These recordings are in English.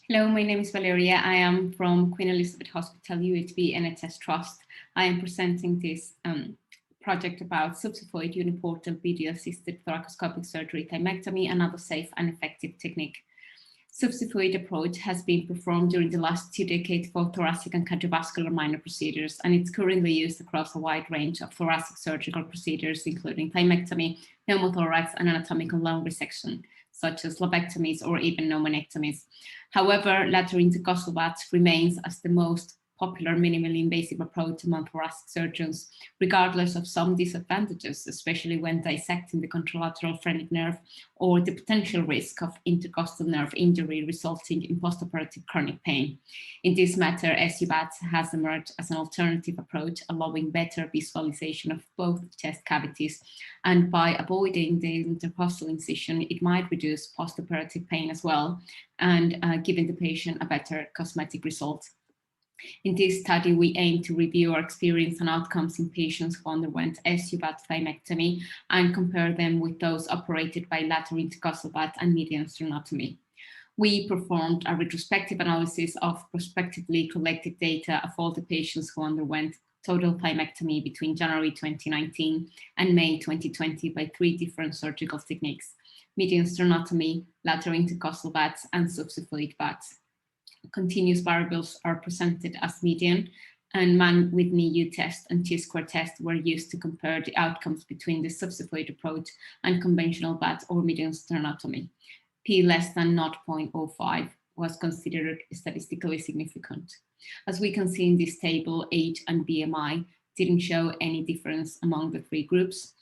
Hello, my name is Valeria. I am from Queen Elizabeth Hospital UHB NHS Trust. I am presenting this project about subxiphoid uniportal video-assisted thoracoscopic surgery, thymectomy, another safe and effective technique. Subxiphoid approach has been performed during the last 2 decades for thoracic and cardiovascular minor procedures, and it's currently used across a wide range of thoracic surgical procedures, including thymectomy, pneumothorax, and anatomical lung resection, such as lobectomies or even pneumonectomies. However, lateral intercostal VATS remains as the most popular minimally invasive approach among thoracic surgeons, regardless of some disadvantages, especially when dissecting the contralateral phrenic nerve or the potential risk of intercostal nerve injury resulting in postoperative chronic pain. In this matter, SUVATS has emerged as an alternative approach, allowing better visualization of both chest cavities, and by avoiding the intercostal incision, it might reduce postoperative pain as well, and giving the patient a better cosmetic result. In this study, we aim to review our experience and outcomes in patients who underwent SUVAT thymectomy and compare them with those operated by lateral intercostal VAT and median sternotomy. We performed a retrospective analysis of prospectively collected data of all the patients who underwent total thymectomy between January 2019 and May 2020 by 3 different surgical techniques: median sternotomy, lateral intercostal VATs, and subxiphoid VATs. Continuous variables are presented as median, and man-Whitney U-test and T-square test were used to compare the outcomes between the subxiphoid approach and conventional VAT or median sternotomy. P less than 0.05 was considered statistically significant. As we can see in this table, age and BMI didn't show any difference among the 3 groups.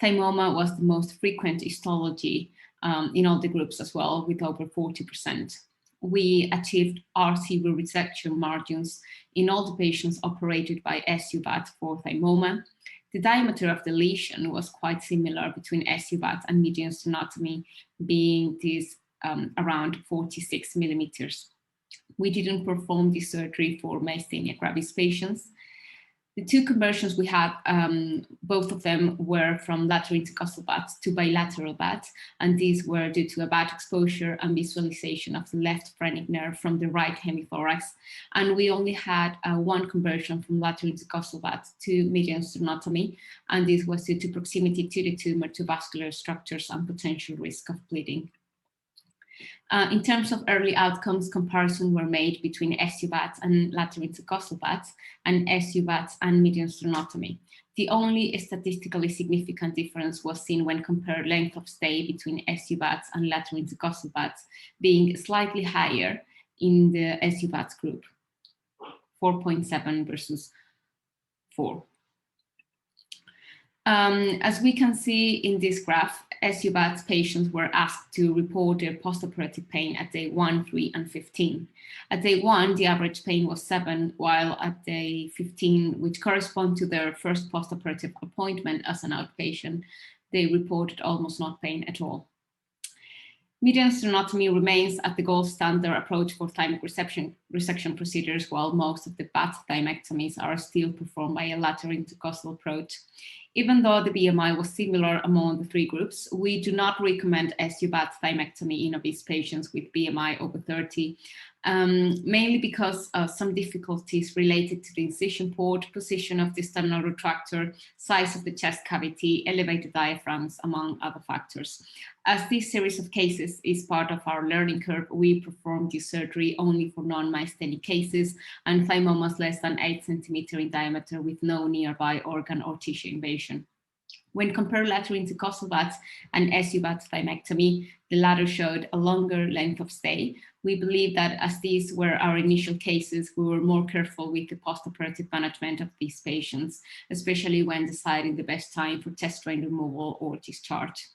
Thymoma was the most frequent histology in all the groups as well, with over 40%. We achieved R0 resection margins in all the patients operated by SUVAT for thymoma. The diameter of the lesion was quite similar between SUVAT and median sternotomy, being this around 46 millimeters. We didn't perform this surgery for myasthenia gravis patients. The 2 conversions we had, both of them were from lateral intercostal VATs to bilateral VATs, and these were due to a bad exposure and visualization of the left phrenic nerve from the right hemithorax. And we only had 1 conversion from lateral intercostal VATs to median sternotomy, and this was due to proximity to the tumor, to vascular structures, and potential risk of bleeding. In terms of early outcomes, comparisons were made between SUVATs and lateral intercostal VATs, and SUVATs and median sternotomy. The only statistically significant difference was seen when compared length of stay between SUVATs and lateral intercostal VATs, being slightly higher in the SUVATs group, 4.7 versus 4. As we can see in this graph, SUVATs patients were asked to report their postoperative pain at day 1, 3, and 15. At day 1, the average pain was 7, while at day 15, which correspond to their first postoperative appointment as an outpatient, they reported almost no pain at all. Median sternotomy remains at the gold standard approach for thymic resection procedures, while most of the VAT thymectomies are still performed by a lateral intercostal approach. Even though the BMI was similar among the 3 groups, we do not recommend SUVAT thymectomy in obese patients with BMI over 30, mainly because of some difficulties related to the incision port, position of the sternal retractor, size of the chest cavity, elevated diaphragms, among other factors. As this series of cases is part of our learning curve, we perform this surgery only for non-myasthenic cases and thymomas less than 8 cm in diameter with no nearby organ or tissue invasion. When compared lateral intercostal VATs and SUVAT thymectomy, the latter showed a longer length of stay. We believe that as these were our initial cases, we were more careful with the postoperative management of these patients, especially when deciding the best time for chest drain removal or discharge.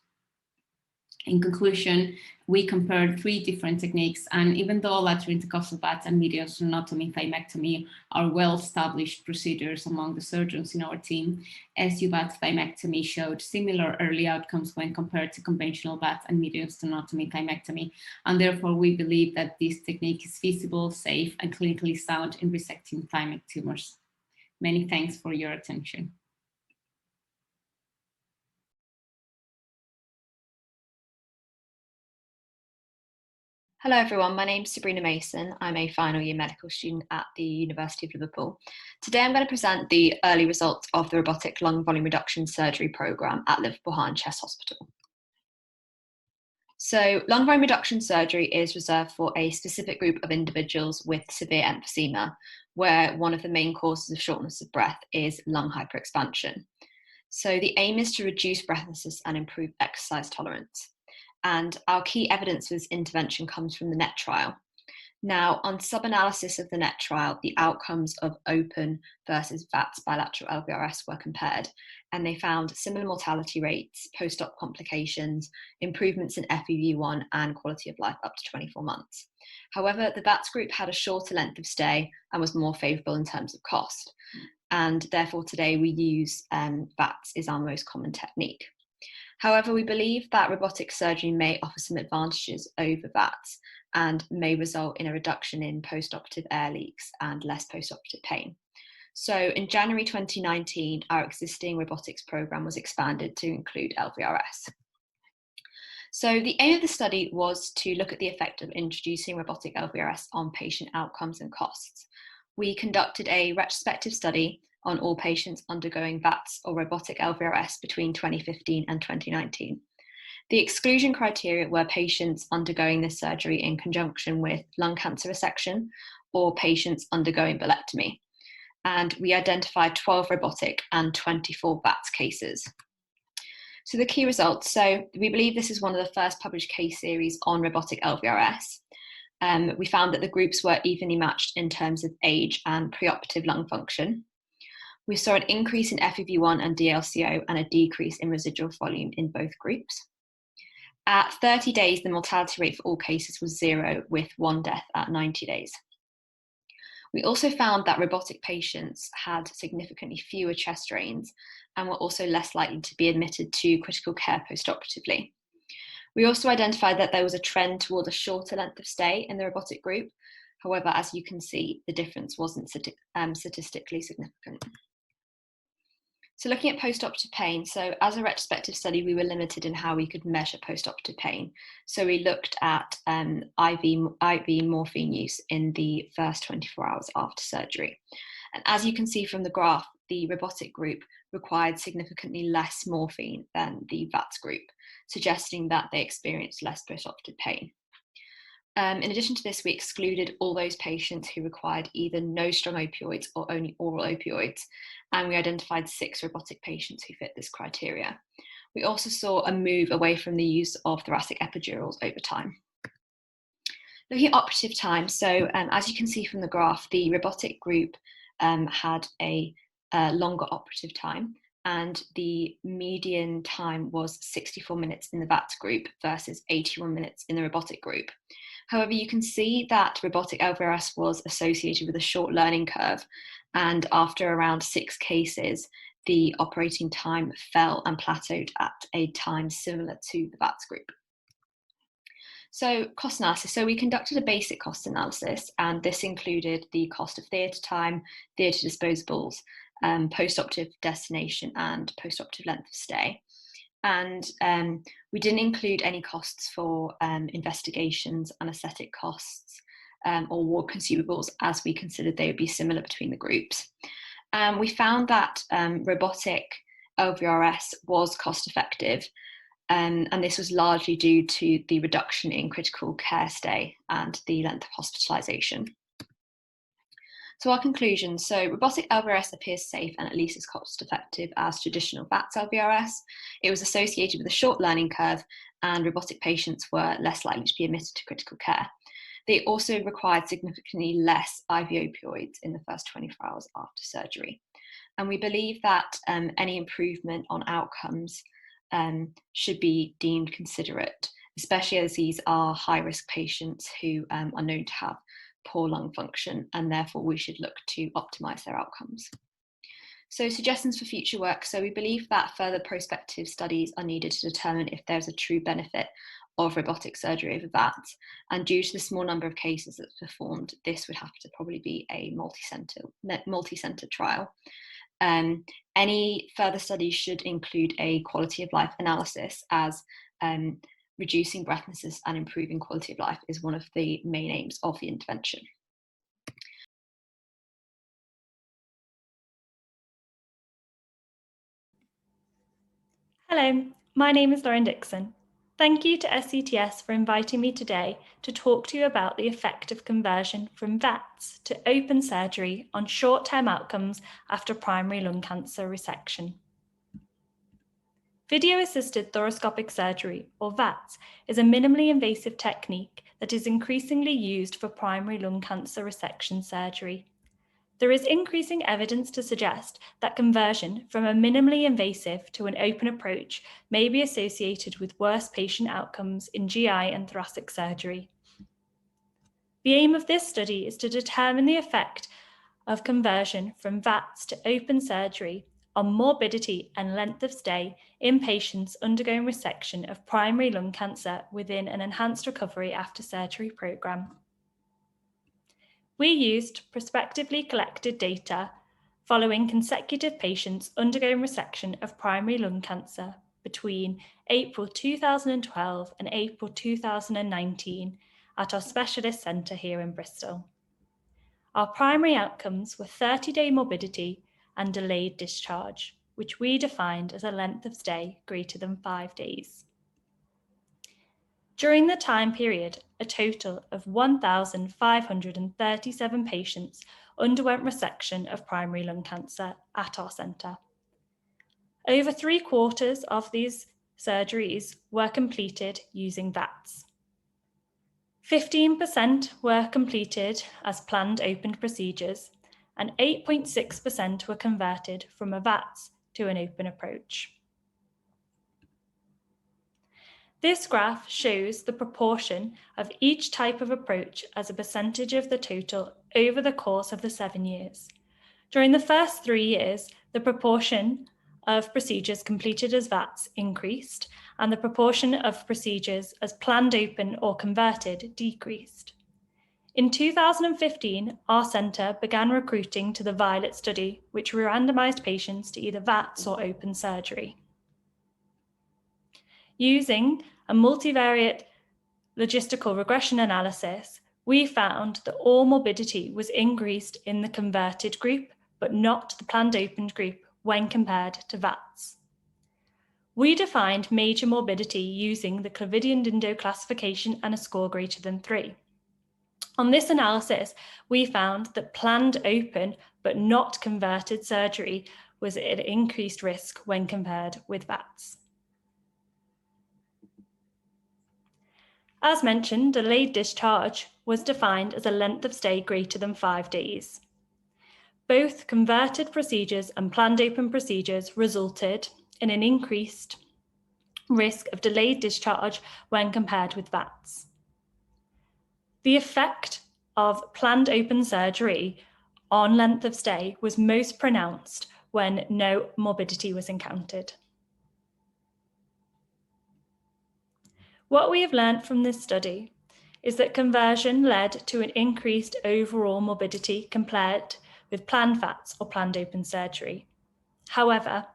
In conclusion, we compared 3 different techniques, and even though lateral intercostal VATs and median sternotomy thymectomy are well-established procedures among the surgeons in our team, SUVAT thymectomy showed similar early outcomes when compared to conventional VATs and median sternotomy thymectomy, and therefore we believe that this technique is feasible, safe, and clinically sound in resecting thymic tumors. Many thanks for your attention. Hello everyone, my name's Sabrina Mason. I'm a final year medical student at the University of Liverpool. Today I'm going to present the early results of the robotic lung volume reduction surgery programme at Liverpool Heart and Chest Hospital. So lung volume reduction surgery is reserved for a specific group of individuals with severe emphysema, where one of the main causes of shortness of breath is lung hyperexpansion. So the aim is to reduce breathlessness and improve exercise tolerance. And our key evidence for this intervention comes from the NET trial. Now, on sub-analysis of the NET trial, the outcomes of open versus VATS bilateral LVRS were compared, and they found similar mortality rates, post-op complications, improvements in FEV1 and quality of life up to 24 months. However, the VATS group had a shorter length of stay and was more favourable in terms of cost. And therefore, today we use VATS is our most common technique. However, we believe that robotic surgery may offer some advantages over VATS and may result in a reduction in post-operative air leaks and less post-operative pain. So in January 2019, our existing robotics program was expanded to include LVRS. So the aim of the study was to look at the effect of introducing robotic LVRS on patient outcomes and costs. We conducted a retrospective study on all patients undergoing VATS or robotic LVRS between 2015 and 2019. The exclusion criteria were patients undergoing this surgery in conjunction with lung cancer resection or patients undergoing bolectomy. And we identified 12 robotic and 24 VATS cases. So the key results. So we believe this is one of the first published case series on robotic LVRS. We found that the groups were evenly matched in terms of age and preoperative lung function. We saw an increase in FEV1 and DLCO and a decrease in residual volume in both groups. At 30 days, the mortality rate for all cases was 0, with 1 death at 90 days. We also found that robotic patients had significantly fewer chest drains and were also less likely to be admitted to critical care postoperatively. We also identified that there was a trend toward a shorter length of stay in the robotic group. However, as you can see, the difference wasn't statistically significant. So looking at post-operative pain, so as a retrospective study, we were limited in how we could measure post-operative pain. So we looked at IV morphine use in the first 24 hours after surgery. And as you can see from the graph, the robotic group required significantly less morphine than the VATS group, suggesting that they experienced less post-operative pain. In addition to this, we excluded all those patients who required either no strong opioids or only oral opioids, and we identified 6 robotic patients who fit this criteria. We also saw a move away from the use of thoracic epidurals over time. Looking at operative time, so as you can see from the graph, the robotic group had a longer operative time, and the median time was 64 minutes in the VATS group versus 81 minutes in the robotic group. However, you can see that robotic LVRS was associated with a short learning curve, and after around 6 cases, the operating time fell and plateaued at a time similar to the VATS group. So cost analysis. So we conducted a basic cost analysis, and this included the cost of theatre time, theatre disposables, post-operative destination, and post-operative length of stay. And we didn't include any costs for investigations, anaesthetic costs, or ward consumables, as we considered they would be similar between the groups. We found that robotic LVRS was cost effective, and this was largely due to the reduction in critical care stay and the length of hospitalisation. So our conclusion, so robotic LVRS appears safe and at least as cost effective as traditional VATS LVRS. It was associated with a short learning curve, and robotic patients were less likely to be admitted to critical care. They also required significantly less IV opioids in the first 24 hours after surgery. And we believe that any improvement on outcomes should be deemed considerate, especially as these are high-risk patients who are known to have poor lung function, and therefore we should look to optimise their outcomes. So suggestions for future work. So we believe that further prospective studies are needed to determine if there's a true benefit of robotic surgery over VATS, and due to the small number of cases that's performed, this would have to probably be a multi-centre trial. Any further studies should include a quality of life analysis, as reducing breathlessness and improving quality of life is one of the main aims of the intervention. Hello, my name is Lauren Dixon. Thank you to SCTS for inviting me today to talk to you about the effect of conversion from VATS to open surgery on short-term outcomes after primary lung cancer resection. Video-assisted thoracoscopic surgery, or VATS, is a minimally invasive technique that is increasingly used for primary lung cancer resection surgery. There is increasing evidence to suggest that conversion from a minimally invasive to an open approach may be associated with worse patient outcomes in GI and thoracic surgery. The aim of this study is to determine the effect of conversion from VATS to open surgery on morbidity and length of stay in patients undergoing resection of primary lung cancer within an enhanced recovery after surgery programme. We used prospectively collected data following consecutive patients undergoing resection of primary lung cancer between April 2012 and April 2019 at our specialist centre here in Bristol. Our primary outcomes were 30-day morbidity and delayed discharge, which we defined as a length of stay greater than 5 days. During the time period, a total of 1,537 patients underwent resection of primary lung cancer at our centre. Over 3/4 of these surgeries were completed using VATS. 15% were completed as planned opened procedures, and 8.6% were converted from a VATS to an open approach. This graph shows the proportion of each type of approach as a percentage of the total over the course of the 7 years. During the first 3 years, the proportion of procedures completed as VATS increased, and the proportion of procedures as planned open or converted decreased. In 2015, our centre began recruiting to the Violet study, which randomised patients to either VATS or open surgery. Using a multivariate logistical regression analysis, we found that all morbidity was increased in the converted group, but not the planned opened group when compared to VATS. We defined major morbidity using the Clavidien-Dindo classification and a score greater than 3. On this analysis, we found that planned open but not converted surgery was at increased risk when compared with VATS. As mentioned, delayed discharge was defined as a length of stay greater than 5 days. Both converted procedures and planned open procedures resulted in an increased risk of delayed discharge when compared with VATS. The effect of planned open surgery on length of stay was most pronounced when no morbidity was encountered. What we have learned from this study is that conversion led to an increased overall morbidity compared with planned VATS or planned open surgery. However,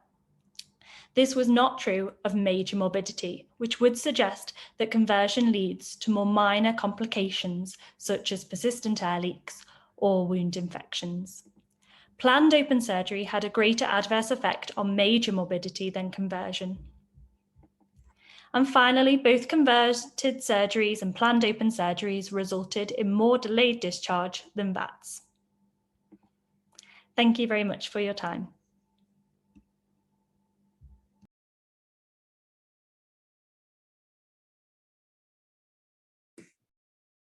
this was not true of major morbidity, which would suggest that conversion leads to more minor complications such as persistent air leaks or wound infections. Planned open surgery had a greater adverse effect on major morbidity than conversion. And finally, both converted surgeries and planned open surgeries resulted in more delayed discharge than VATS. Thank you very much for your time.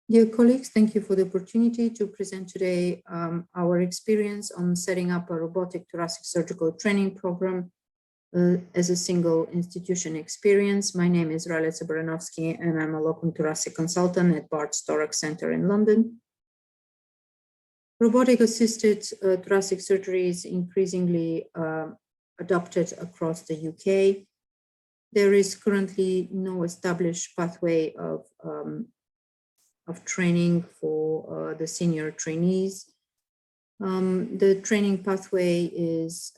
Dear colleagues, thank you for the opportunity to present today our experience on setting up a robotic thoracic surgical training program as a single institution experience. My name is Ralece Baranowski, and I'm a locum thoracic consultant at Bart's Thorax Center in London. Robotic-assisted thoracic surgery is increasingly adopted across the UK. There is currently no established pathway of training for the senior trainees. The training pathway is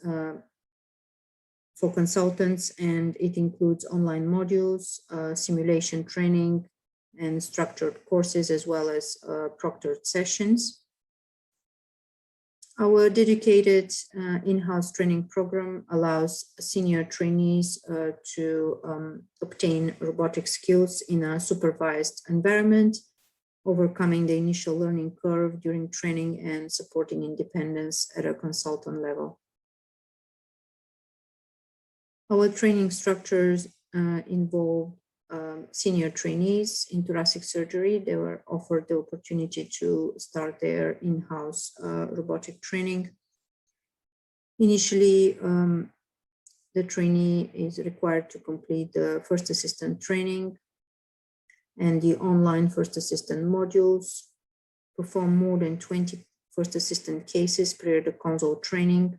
for consultants, and it includes online modules, simulation training, and structured courses, as well as proctored sessions. Our dedicated in-house training program allows senior trainees to obtain robotic skills in a supervised environment, overcoming the initial learning curve during training and supporting independence at a consultant level. Our training structures involve senior trainees in thoracic surgery. They were offered the opportunity to start their in-house robotic training. Initially, the trainee is required to complete the first assistant training and the online first assistant modules, perform more than 20 first assistant cases prior to console training,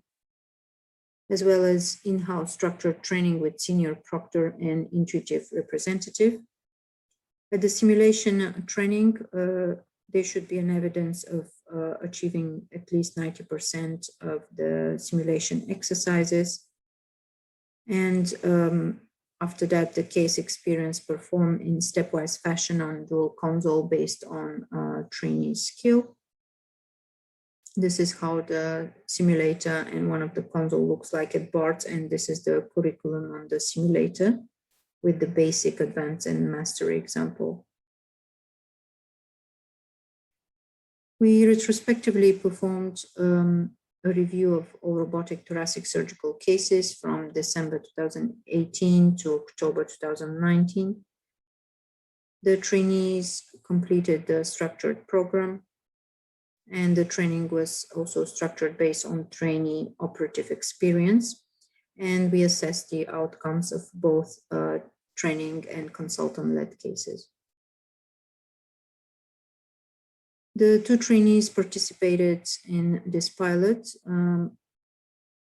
as well as in-house structured training with senior proctor and intuitive representative. At the simulation training, there should be an evidence of achieving at least 90% of the simulation exercises. And after that, the case experience performed in stepwise fashion on dual console based on trainee skill. This is how the simulator and one of the console looks like at BART, and this is the curriculum on the simulator with the basic, advanced, and mastery example. We retrospectively performed a review of all robotic thoracic surgical cases from December 2018 to October 2019. The trainees completed the structured program, and the training was also structured based on trainee operative experience. And we assessed the outcomes of both training and consultant-led cases. The two trainees participated in this pilot,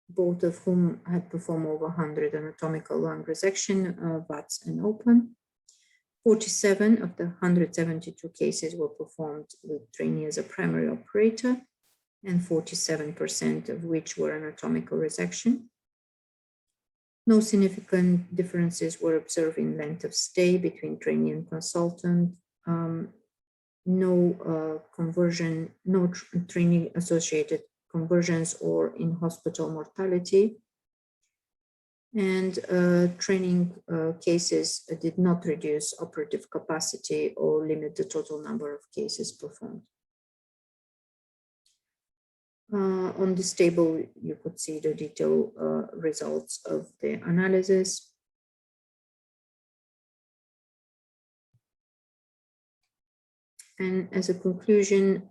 both of whom had performed over 100 anatomical lung resection, VATS and open. 47 of the 172 cases were performed with trainee as a primary operator, and 47% of which were anatomical resection. No significant differences were observed in length of stay between trainee and consultant. No trainee associated conversions or in-hospital mortality. And training cases did not reduce operative capacity or limit the total number of cases performed. On this table, you could see the detailed results of the analysis. And as a conclusion,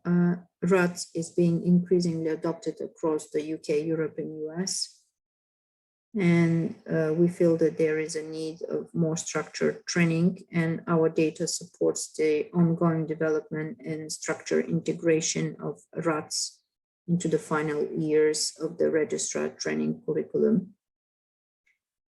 RATS is being increasingly adopted across the UK, Europe, and US. And we feel that there is a need of more structured training, and our data supports the ongoing development and structure integration of RATS into the final years of the registrar training curriculum.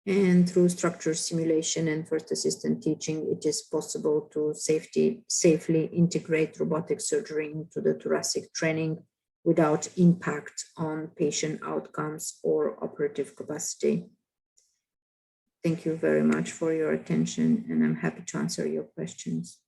And through structured simulation and first assistant teaching, it is possible to safely integrate robotic surgery into the thoracic training without impact on patient outcomes or operative capacity. Thank you very much for your attention, and I'm happy to answer your questions.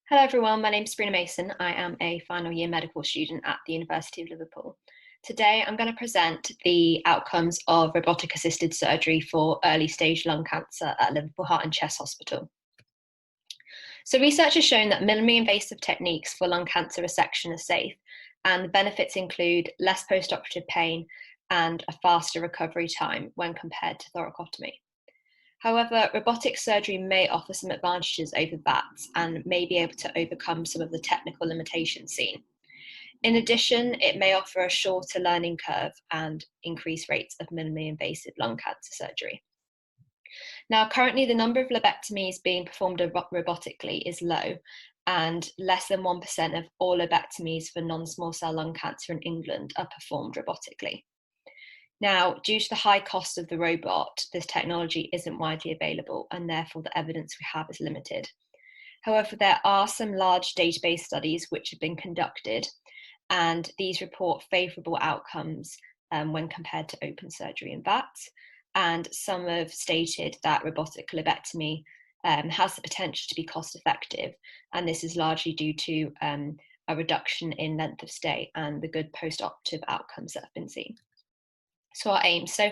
Hello everyone, my name is Sabrina Mason. I am a final year medical student at the University of Liverpool. Today I'm going to present the outcomes of robotic assisted surgery for early stage lung cancer at Liverpool Heart and Chest Hospital. So research has shown that minimally invasive techniques for lung cancer resection are safe, and the benefits include less postoperative pain and a faster recovery time when compared to thoracotomy. However, robotic surgery may offer some advantages over VATS and may be able to overcome some of the technical limitations seen. In addition, it may offer a shorter learning curve and increased rates of minimally invasive lung cancer surgery. Now, currently the number of lobectomies being performed robotically is low, and less than 1% of all lobectomies for non-small cell lung cancer in England are performed robotically. Now, due to the high cost of the robot, this technology isn't widely available, and therefore the evidence we have is limited. However, there are some large database studies which have been conducted, and these report favourable outcomes when compared to open surgery in VATS. And some have stated that robotic lobectomy has the potential to be cost effective, and this is largely due to a reduction in length of stay and the good post-operative outcomes that have been seen. So our aim. So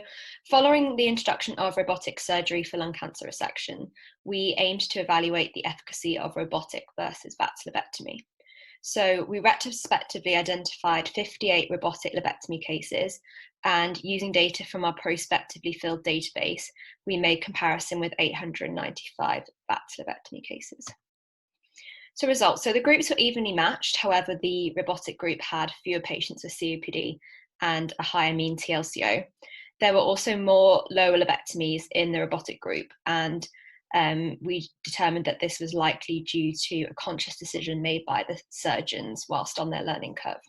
following the introduction of robotic surgery for lung cancer resection, we aimed to evaluate the efficacy of robotic versus VATS lobectomy. So we retrospectively identified 58 robotic lobectomy cases, and using data from our prospectively filled database, we made comparison with 895 VATS lobectomy cases. So results. So the groups were evenly matched. However, the robotic group had fewer patients with COPD and a higher mean TLCO. There were also more lower lobectomies in the robotic group, and we determined that this was likely due to a conscious decision made by the surgeons whilst on their learning curve.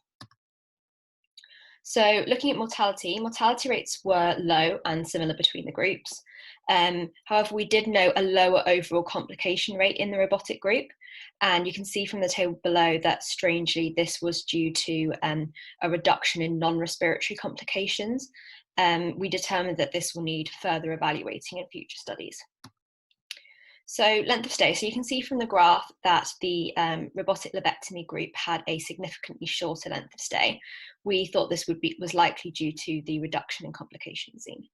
So looking at mortality rates were low and similar between the groups. However, we did note a lower overall complication rate in the robotic group. And you can see from the table below that strangely, this was due to a reduction in non-respiratory complications. We determined that this will need further evaluating in future studies. So length of stay. So you can see from the graph that the robotic lobectomy group had a significantly shorter length of stay. We thought this was likely due to the reduction in complications seen.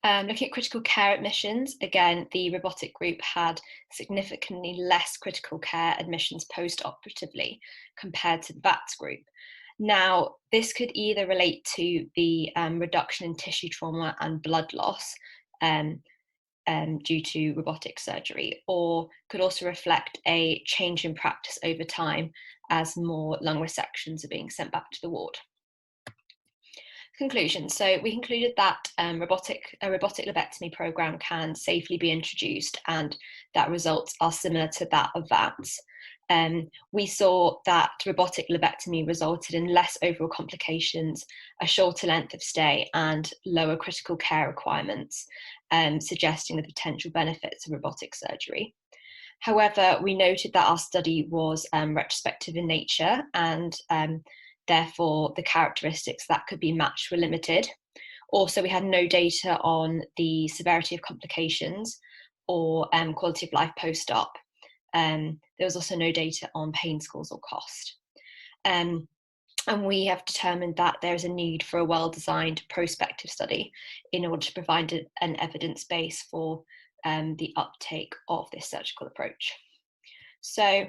Looking at critical care admissions, again, the robotic group had significantly less critical care admissions post-operatively compared to the VATS group. Now, this could either relate to the reduction in tissue trauma and blood loss due to robotic surgery, or could also reflect a change in practice over time as more lung resections are being sent back to the ward. Conclusion. So we concluded that a robotic lobectomy program can safely be introduced, and that results are similar to that of VATS. We saw that robotic lobectomy resulted in less overall complications, a shorter length of stay, and lower critical care requirements, suggesting the potential benefits of robotic surgery. However, we noted that our study was retrospective in nature, and therefore the characteristics that could be matched were limited. Also, we had no data on the severity of complications or quality of life post-op. There was also no data on pain scores or cost. And we have determined that there is a need for a well-designed prospective study in order to provide an evidence base for the uptake of this surgical approach. So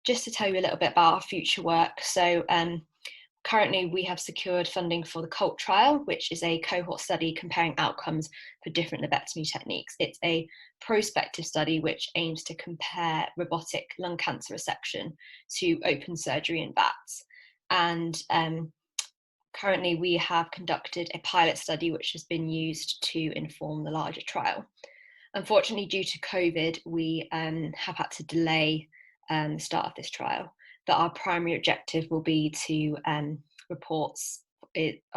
just to tell you a little bit about our future work. So currently we have secured funding for the CULT trial, which is a cohort study comparing outcomes for different lobectomy techniques. It's a prospective study which aims to compare robotic lung cancer resection to open surgery in VATS. And currently we have conducted a pilot study which has been used to inform the larger trial. Unfortunately, due to COVID, we have had to delay the start of this trial, but our primary objective will be to our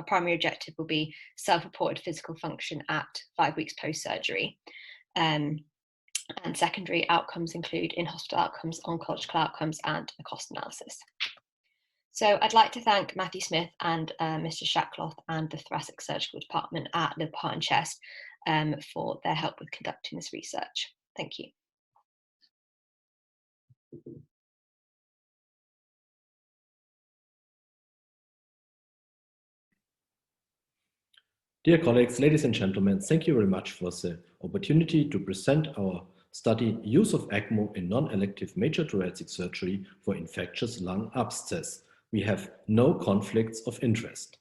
primary objective will be self-reported physical function at 5 weeks post-surgery. And secondary outcomes include in-hospital outcomes, oncological outcomes, and a cost analysis. So I'd like to thank Matthew Smith and Mr. Shackloth and the Thoracic Surgical Department at Liverpool Heart and Chest for their help with conducting this research. Thank you. Dear colleagues, ladies and gentlemen, thank you very much for the opportunity to present our study Use of ECMO in non-elective major thoracic surgery for infectious lung abscess. We have no conflicts of interest.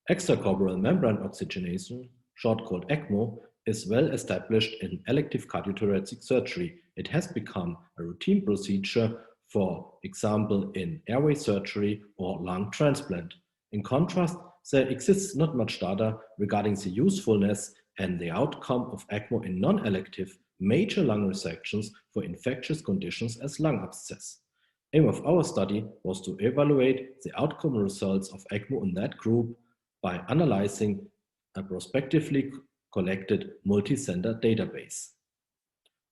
Extracorporeal membrane oxygenation, short called ECMO, is well established in elective cardiothoracic surgery. It has become a routine procedure, for example, in airway surgery or lung transplant. In contrast, there exists not much data regarding the usefulness and the outcome of ECMO in non-elective major lung resections for infectious conditions as lung abscess. Aim of our study was to evaluate the outcome results of ECMO in that group by analyzing a prospectively collected multi-center database.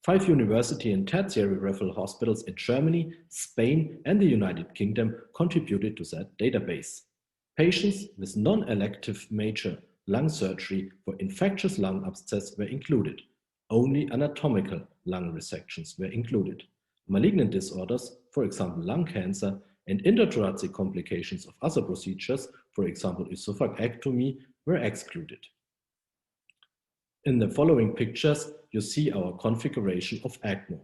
5 university and tertiary referral hospitals in Germany, Spain, and the United Kingdom contributed to that database. Patients with non-elective major lung surgery for infectious lung abscess were included. Only anatomical lung resections were included. Malignant disorders, for example, lung cancer, and intrathoracic complications of other procedures, for example, esophagectomy, were excluded. In the following pictures, you see our configuration of ECMO.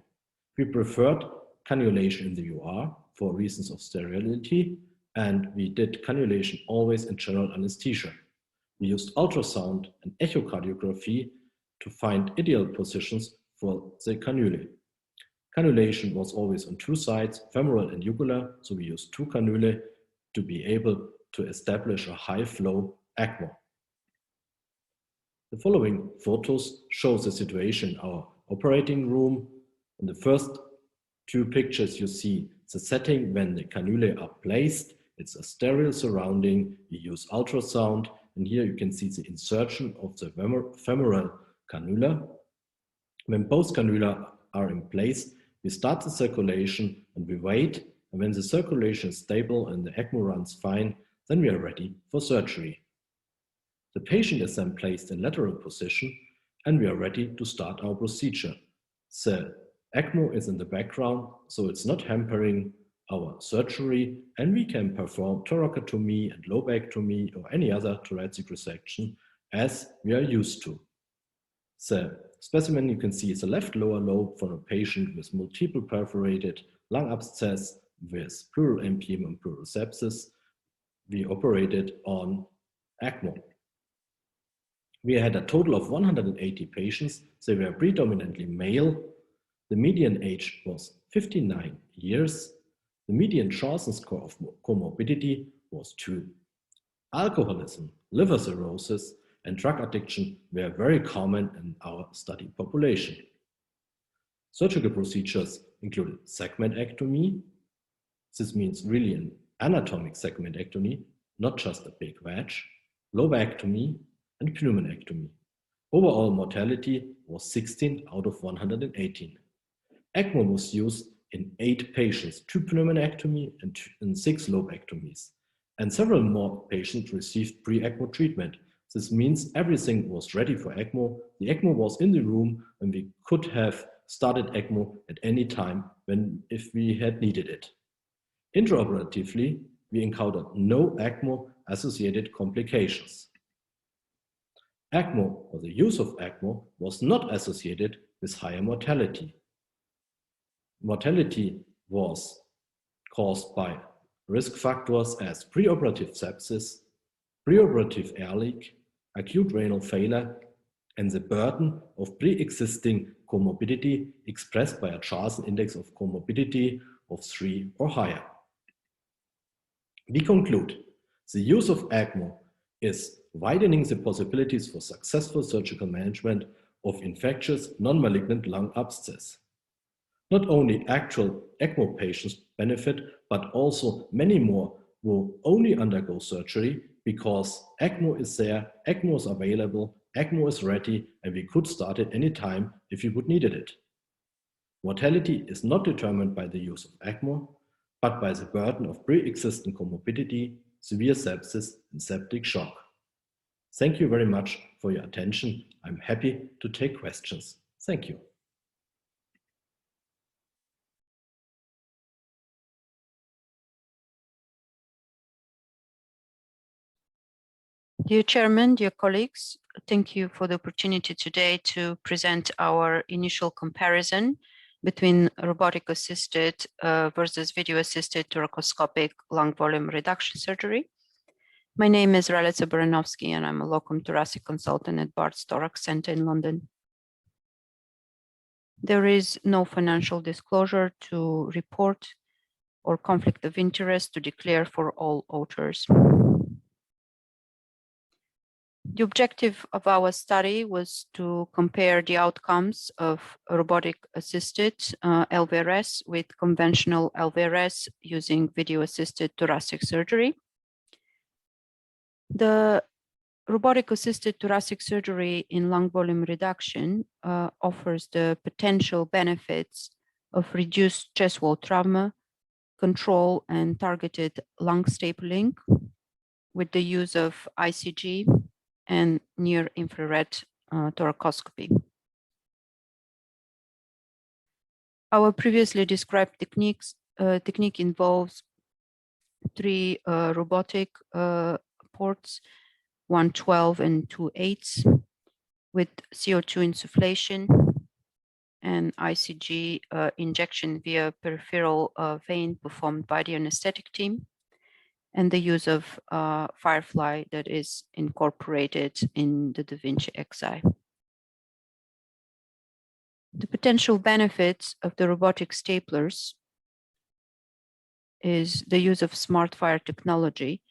We preferred cannulation in the UR for reasons of sterility, and we did cannulation always in general anesthesia. We used ultrasound and echocardiography to find ideal positions for the cannulae. Cannulation was always on 2 sides, femoral and jugular, so we used 2 cannulae to be able to establish a high flow ECMO. The following photos show the situation in our operating room. In the first 2 pictures, you see the setting when the cannulae are placed. It's a sterile surrounding. We use ultrasound, and here you can see the insertion of the femoral cannula. When both cannula are in place, we start the circulation and we wait. And when the circulation is stable and the ECMO runs fine, then we are ready for surgery. The patient is then placed in lateral position and we are ready to start our procedure. The ECMO is in the background, so it's not hampering our surgery, and we can perform thoracotomy and lobectomy or any other thoracic resection as we are used to. The specimen you can see is a left lower lobe for a patient with multiple perforated lung abscess with pleural empyema and pleural sepsis. We operated on ECMO. We had a total of 180 patients. They were predominantly male. The median age was 59 years. The median Johnson score of comorbidity was 2. Alcoholism, liver cirrhosis, and drug addiction were very common in our study population. Surgical procedures included segmentectomy. This means really an anatomic segmentectomy, not just a big wedge, lobectomy, and pneumonectomy. Overall mortality was 16 out of 118. ECMO was used in 8 patients, 2 pneumonectomy and 6 lobectomies. And several more patients received pre-ECMO treatment. This means everything was ready for ECMO. The ECMO was in the room and we could have started ECMO at any time if we had needed it. Intraoperatively, we encountered no ECMO-associated complications. ECMO, or the use of ECMO, was not associated with higher mortality. Mortality was caused by risk factors as preoperative sepsis, preoperative air leak, acute renal failure, and the burden of pre-existing comorbidity expressed by a Charson index of comorbidity of 3 or higher. We conclude the use of ECMO is widening the possibilities for successful surgical management of infectious non-malignant lung abscess. Not only actual ECMO patients benefit, but also many more will only undergo surgery because ECMO is there, ECMO is available, ECMO is ready, and we could start it any time if we would needed it. Mortality is not determined by the use of ECMO, but by the burden of pre-existing comorbidity, severe sepsis, and septic shock. Thank you very much for your attention. I'm happy to take questions. Thank you. Dear Chairman, dear colleagues, thank you for the opportunity today to present our initial comparison between robotic-assisted versus video-assisted thoracoscopic lung volume reduction surgery. My name is Ralica Baranovsky, and I'm a locum thoracic consultant at Bart's Thorax Center in London. There is no financial disclosure to report or conflict of interest to declare for all authors. The objective of our study was to compare the outcomes of robotic-assisted LVRS with conventional LVRS using video-assisted thoracic surgery. The robotic-assisted thoracic surgery in lung volume reduction offers the potential benefits of reduced chest wall trauma, control and targeted lung stapling with the use of ICG and near-infrared thoracoscopy. Our previously described technique involves 3 robotic ports, 1 12 and 2 8s, with CO2 insufflation and ICG injection via peripheral vein performed by the anesthetic team, and the use of Firefly that is incorporated in the Da Vinci Xi. The potential benefits of the robotic staplers is the use of SmartFire technology,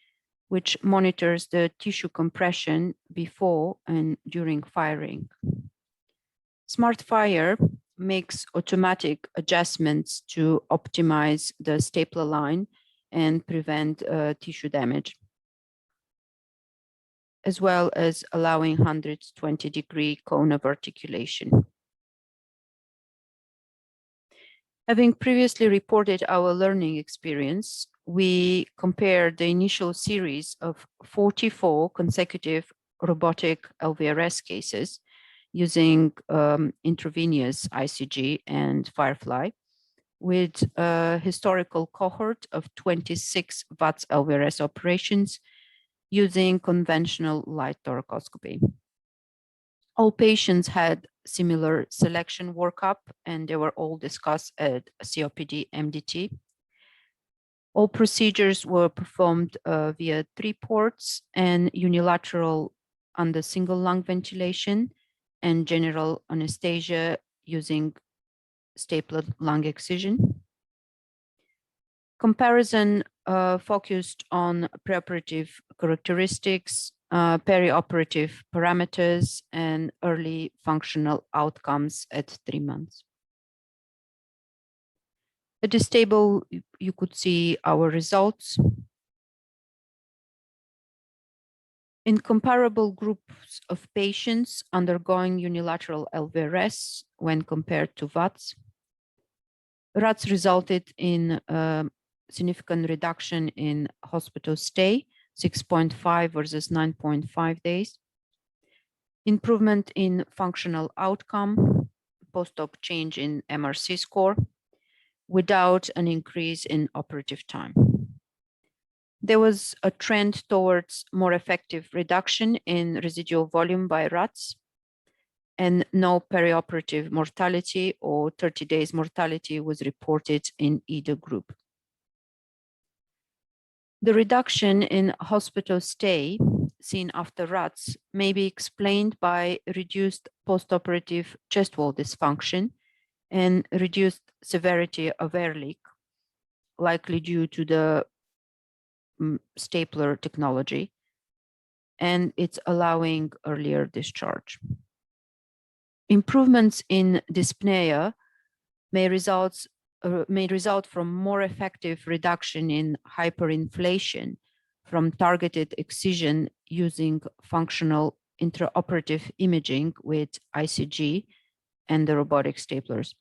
which monitors the tissue compression before and during firing. SmartFire makes automatic adjustments to optimize the stapler line and prevent tissue damage, as well as allowing 120-degree cone of articulation. Having previously reported our learning experience, we compared the initial series of 44 consecutive robotic LVRS cases using intravenous ICG and Firefly with a historical cohort of 26 VATS LVRS operations using conventional light thoracoscopy. All patients had similar selection workup and they were all discussed at COPD MDT. All procedures were performed via 3 ports and unilateral under single lung ventilation and general anesthesia using stapled lung excision. Comparison focused on preoperative characteristics, perioperative parameters, and early functional outcomes at 3 months. At this table, you could see our results. In comparable groups of patients undergoing unilateral LVRS when compared to VATS, RATS resulted in a significant reduction in hospital stay, 6.5 versus 9.5 days, improvement in functional outcome, post-op change in MRC score, without an increase in operative time. There was a trend towards more effective reduction in residual volume by RATS and no perioperative mortality or 30 days mortality was reported in either group. The reduction in hospital stay seen after RATS may be explained by reduced postoperative chest wall dysfunction and reduced severity of air leak, likely due to the stapler technology, and it's allowing earlier discharge. Improvements in dyspnea may result from more effective reduction in hyperinflation from targeted excision using functional intraoperative imaging with ICG and the robotic staplers.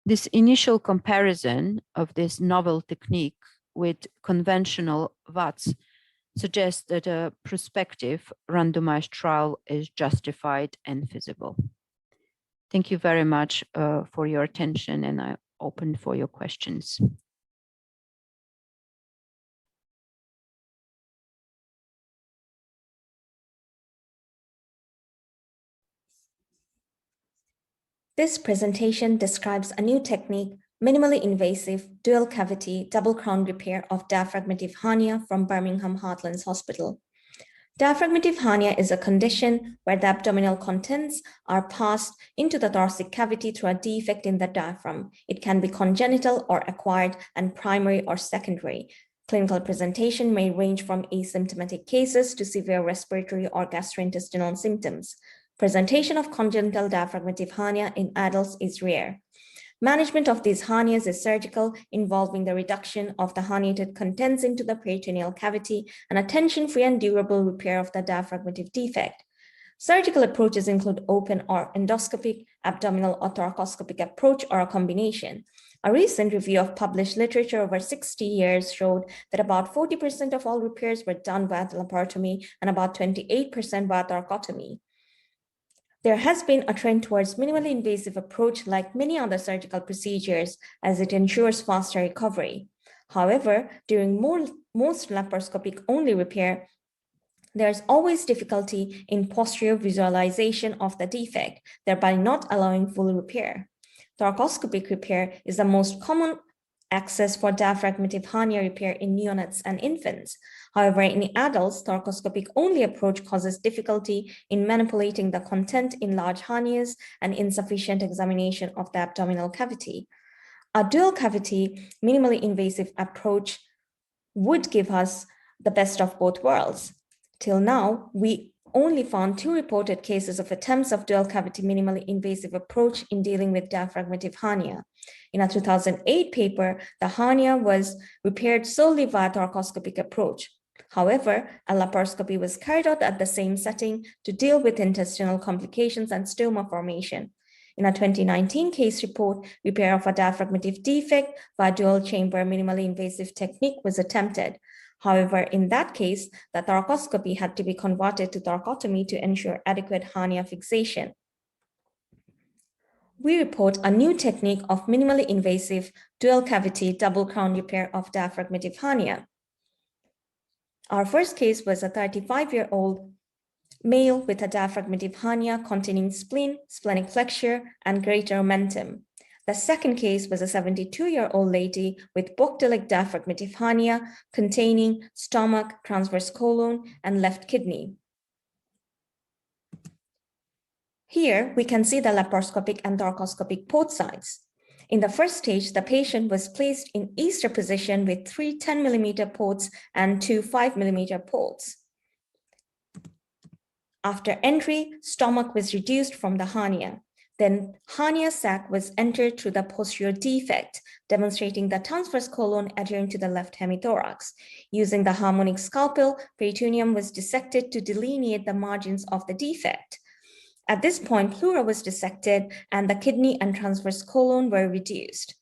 This initial comparison of this novel technique with conventional VATS suggests that a prospective randomized trial is justified and feasible. Thank you very much for your attention, and I open for your questions. This presentation describes a new technique, minimally invasive dual cavity double crown repair of diaphragmative hernia from Birmingham Heartlands Hospital. Diaphragmative hernia is a condition where the abdominal contents are passed into the thoracic cavity through a defect in the diaphragm. It can be congenital or acquired and primary or secondary. Clinical presentation may range from asymptomatic cases to severe respiratory or gastrointestinal symptoms. Presentation of congenital diaphragmative hernia in adults is rare. Management of these hernias is surgical, involving the reduction of the herniated contents into the peritoneal cavity and a tension-free and durable repair of the diaphragmative defect. Surgical approaches include open or endoscopic, abdominal or thoracoscopic approach, or a combination. A recent review of published literature over 60 years showed that about 40% of all repairs were done via laparotomy and about 28% via thoracotomy. There has been a trend towards minimally invasive approach like many other surgical procedures, as it ensures faster recovery. However, during most laparoscopic only repair, there's always difficulty in posterior visualization of the defect, thereby not allowing full repair. Thoracoscopic repair is the most common access for diaphragmative hernia repair in neonates and infants. However, in adults, thoracoscopic only approach causes difficulty in manipulating the content in large hernias and insufficient examination of the abdominal cavity. A dual cavity, minimally invasive approach would give us the best of both worlds. Till now, we only found 2 reported cases of attempts of dual cavity minimally invasive approach in dealing with diaphragmative hernia. In a 2008 paper, the hernia was repaired solely via thoracoscopic approach. However, a laparoscopy was carried out at the same setting to deal with intestinal complications and stoma formation. In a 2019 case report, repair of a diaphragmative defect via dual chamber minimally invasive technique was attempted. However, in that case, the thoracoscopy had to be converted to thoracotomy to ensure adequate hernia fixation. We report a new technique of minimally invasive dual cavity double crown repair of diaphragmative hernia. Our first case was a 35-year-old male with a diaphragmative hernia containing spleen, splenic flexure, and greater omentum. The second case was a 72-year-old lady with bucolic diaphragmative hernia containing stomach, transverse colon, and left kidney. Here, we can see the laparoscopic and thoracoscopic port sides. In the first stage, the patient was placed in Easter position with 3 10mm ports and 2 5mm ports. After entry, stomach was reduced from the hernia. Then hernia sac was entered through the posterior defect, demonstrating the transverse colon adhering to the left hemithorax. Using the harmonic scalpel, peritoneum was dissected to delineate the margins of the defect. At this point, pleura was dissected and the kidney and transverse colon were reduced.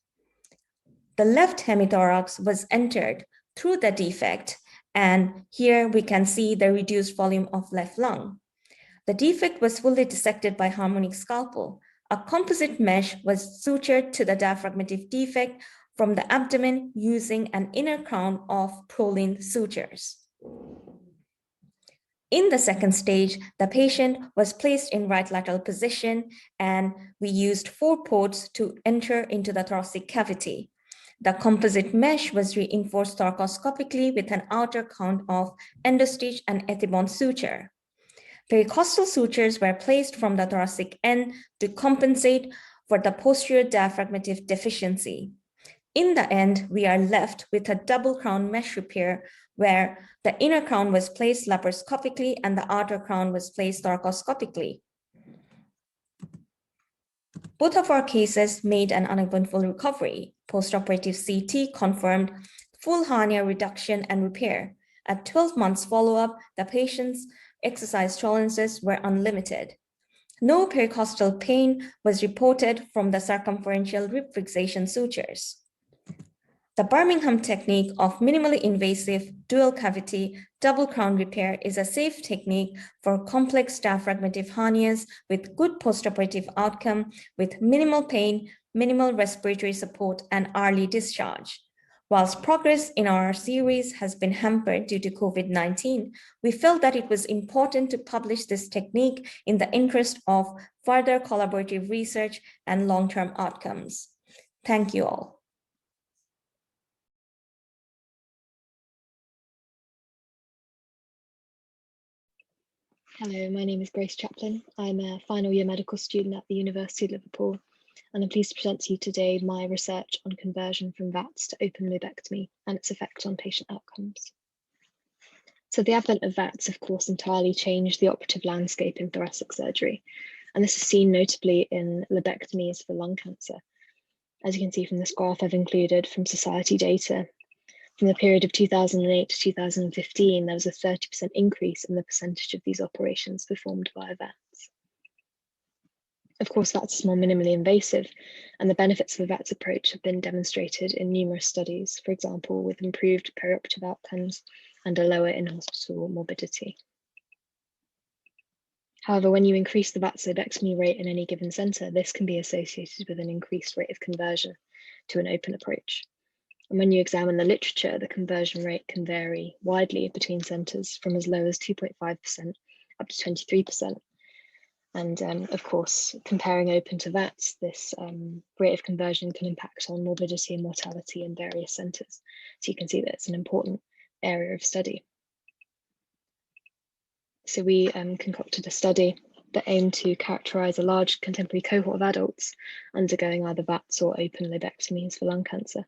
The left hemithorax was entered through the defect, and here we can see the reduced volume of left lung. The defect was fully dissected by harmonic scalpel. A composite mesh was sutured to the diaphragmative defect from the abdomen using an inner crown of proline sutures. In the second stage, the patient was placed in right lateral position and we used 4 ports to enter into the thoracic cavity. The composite mesh was reinforced thoracoscopically with an outer count of endostitch and ethibond suture. Pericostal sutures were placed from the thoracic end to compensate for the posterior diaphragmative deficiency. In the end, we are left with a double crown mesh repair where the inner crown was placed laparoscopically and the outer crown was placed thoracoscopically. Both of our cases made an uneventful recovery. Postoperative CT confirmed full hernia reduction and repair. At 12 months follow-up, the patient's exercise tolerances were unlimited. No pericostal pain was reported from the circumferential rib fixation sutures. The Birmingham technique of minimally invasive dual cavity double crown repair is a safe technique for complex diaphragmative hernias with good postoperative outcome with minimal pain, minimal respiratory support, and early discharge. Whilst progress in our series has been hampered due to COVID-19, we felt that it was important to publish this technique in the interest of further collaborative research and long-term outcomes. Thank you all. Hello, my name is Grace Chapman. I'm a final year medical student at the University of Liverpool, and I'm pleased to present to you today my research on conversion from VATS to open lobectomy and its effect on patient outcomes. So the advent of VATS, of course, entirely changed the operative landscape in thoracic surgery, and this is seen notably in lobectomies for lung cancer. As you can see from this graph, I've included from society data. From the period of 2008 to 2015, there was a 30% increase in the percentage of these operations performed via VATS. Of course, VATS is more minimally invasive, and the benefits of the VATS approach have been demonstrated in numerous studies, for example, with improved perioperative outcomes and a lower in-hospital morbidity. However, when you increase the VATS lobectomy rate in any given centre, this can be associated with an increased rate of conversion to an open approach. And when you examine the literature, the conversion rate can vary widely between centres from as low as 2.5% up to 23%. And of course, comparing open to VATS, this rate of conversion can impact on morbidity and mortality in various centres. So you can see that it's an important area of study. So we concocted a study that aimed to characterise a large contemporary cohort of adults undergoing either VATS or open lobectomies for lung cancer,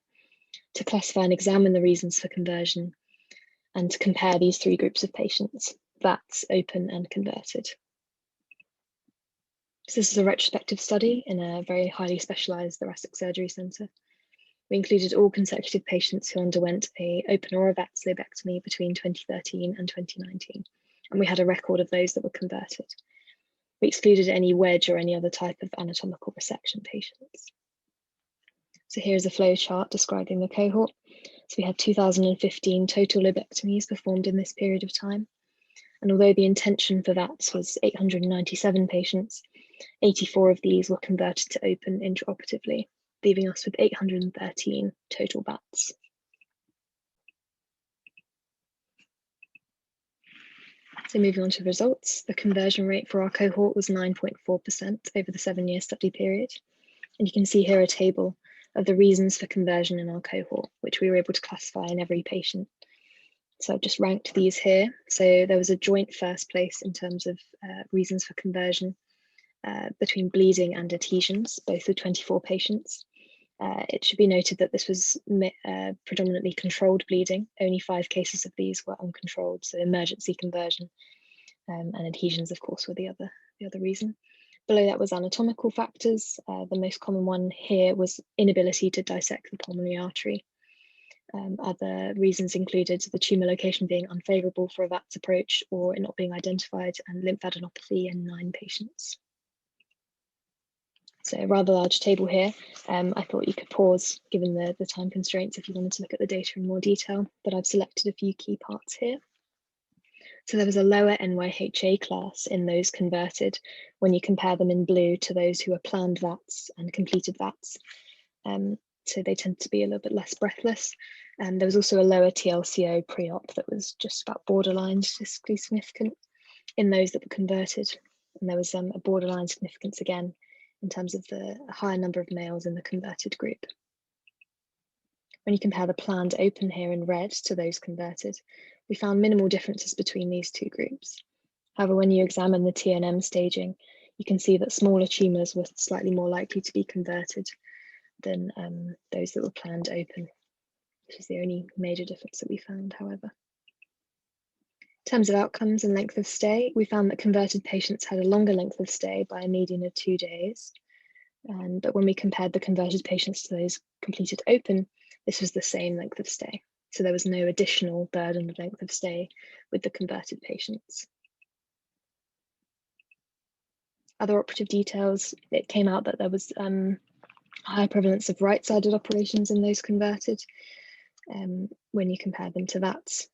to classify and examine the reasons for conversion and to compare these three groups of patients, VATS, open and converted. So this is a retrospective study in a very highly specialised thoracic surgery centre. We included all consecutive patients who underwent an open or a VATS lobectomy between 2013 and 2019, and we had a record of those that were converted. We excluded any wedge or any other type of anatomical resection patients. So here's a flow chart describing the cohort. So we had 2,015 total lobectomies performed in this period of time. And although the intention for VATS was 897 patients, 84 of these were converted to open intraoperatively, leaving us with 813 total VATS. So moving on to the results, the conversion rate for our cohort was 9.4% over the 7-year study period. And you can see here a table of the reasons for conversion in our cohort, which we were able to classify in every patient. So I've just ranked these here. So there was a joint first place in terms of reasons for conversion between bleeding and adhesions, both with 24 patients. It should be noted that this was predominantly controlled bleeding. Only 5 cases of these were uncontrolled, so emergency conversion, and adhesions, of course, were the other reason. Below that was anatomical factors. The most common one here was inability to dissect the pulmonary artery. Other reasons included the tumour location being unfavourable for a VATS approach or it not being identified, and lymphadenopathy in 9 patients. So a rather large table here. I thought you could pause given the time constraints if you wanted to look at the data in more detail, but I've selected a few key parts here. So there was a lower NYHA class in those converted when you compare them in blue to those who were planned VATS and completed VATS. So they tend to be a little bit less breathless. There was also a lower TLCO pre-op that was just about borderline statistically significant in those that were converted. And there was a borderline significance again in terms of the higher number of males in the converted group. When you compare the planned open here in red to those converted, we found minimal differences between these two groups. However, when you examine the TNM staging, you can see that smaller tumours were slightly more likely to be converted than those that were planned open, which is the only major difference that we found, however. In terms of outcomes and length of stay, we found that converted patients had a longer length of stay by a median of 2 days. But when we compared the converted patients to those completed open, this was the same length of stay. So there was no additional burden of length of stay with the converted patients. Other operative details, it came out that there was higher prevalence of right-sided operations in those converted when you compare them to VATS,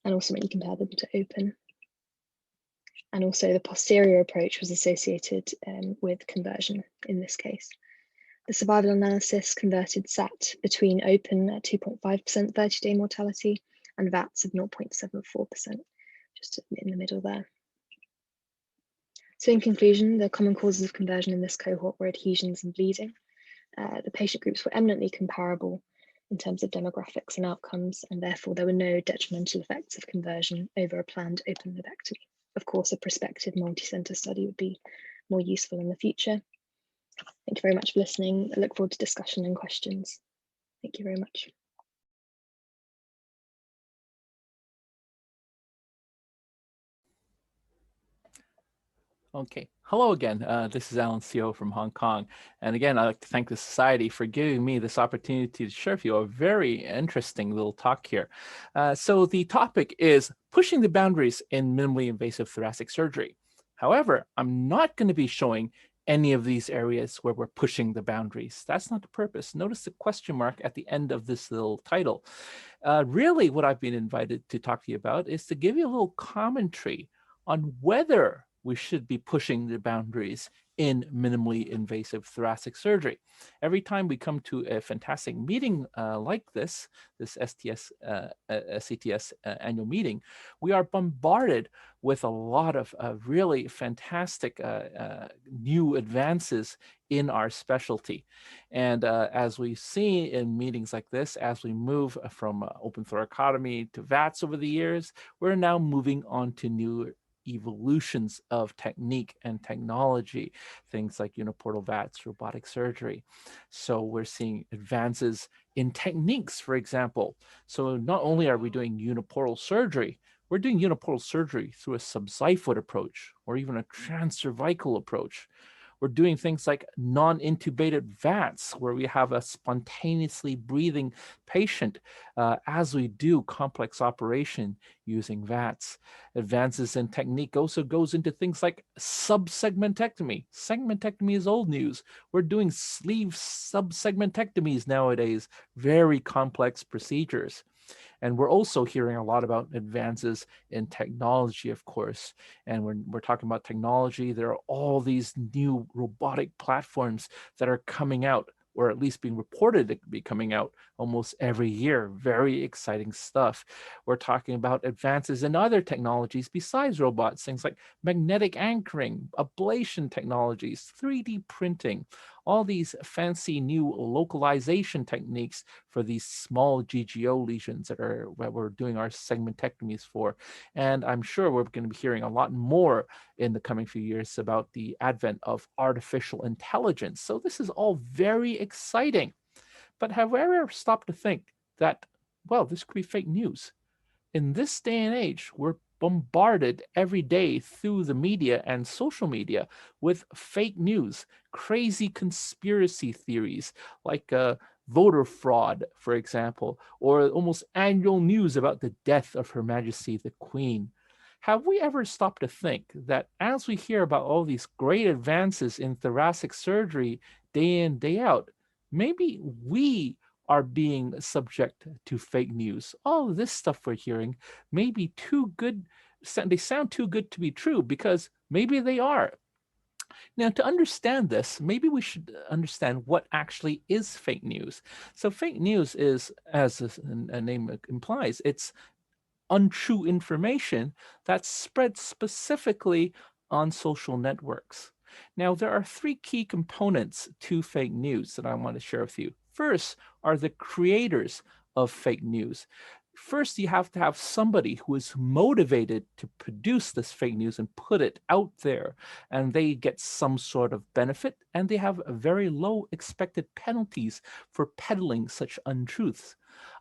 and also when you compare them to open. And also the posterior approach was associated with conversion in this case. The survival analysis converted sat between open at 2.5% 30-day mortality and VATS of 0.74%, just in the middle there. So in conclusion, the common causes of conversion in this cohort were adhesions and bleeding. The patient groups were eminently comparable in terms of demographics and outcomes, and therefore there were no detrimental effects of conversion over a planned open lobectomy. Of course, a prospective multi-centre study would be more useful in the future. Thank you very much for listening. I look forward to discussion and questions. Thank you very much. Okay, hello again. This is Alan Seo from Hong Kong. And again, I'd like to thank the Society for giving me this opportunity to share with you a very interesting little talk here. So the topic is pushing the boundaries in minimally invasive thoracic surgery. However, I'm not going to be showing any of these areas where we're pushing the boundaries. That's not the purpose. Notice the question mark at the end of this little title. Really, what I've been invited to talk to you about is to give you a little commentary on whether we should be pushing the boundaries in minimally invasive thoracic surgery. Every time we come to a fantastic meeting like this CTS annual meeting, we are bombarded with a lot of really fantastic new advances in our specialty. And as we see in meetings like this, as we move from open thoracotomy to VATS over the years, we're now moving on to new evolutions of technique and technology, things like uniportal VATS, robotic surgery. So we're seeing advances in techniques, for example. So not only are we doing uniportal surgery, we're doing uniportal surgery through a subxiphoid approach or even a transcervical approach. We're doing things like non-intubated VATS, where we have a spontaneously breathing patient as we do complex operation using VATS. Advances in technique also goes into things like subsegmentectomy. Segmentectomy is old news. We're doing sleeve subsegmentectomies nowadays, very complex procedures. And we're also hearing a lot about advances in technology, of course. And we're talking about technology. There are all these new robotic platforms that are coming out, or at least being reported to be coming out almost every year. Very exciting stuff. We're talking about advances in other technologies besides robots, things like magnetic anchoring, ablation technologies, 3D printing, all these fancy new localization techniques for these small GGO lesions that we're doing our segmentectomies for. And I'm sure we're going to be hearing a lot more in the coming few years about the advent of artificial intelligence. So this is all very exciting. But have we ever stopped to think that, well, this could be fake news? In this day and age, we're bombarded every day through the media and social media with fake news, crazy conspiracy theories like voter fraud, for example, or almost annual news about the death of Her Majesty the Queen. Have we ever stopped to think that as we hear about all these great advances in thoracic surgery day in, day out, maybe we are being subject to fake news? All this stuff we're hearing may be too good, they sound too good to be true, because maybe they are. Now, to understand this, maybe we should understand what actually is fake news. So fake news is, as a name implies, it's untrue information that's spread specifically on social networks. Now, there are three key components to fake news that I want to share with you. First are the creators of fake news. First, you have to have somebody who is motivated to produce this fake news and put it out there, and they get some sort of benefit, and they have very low expected penalties for peddling such untruths.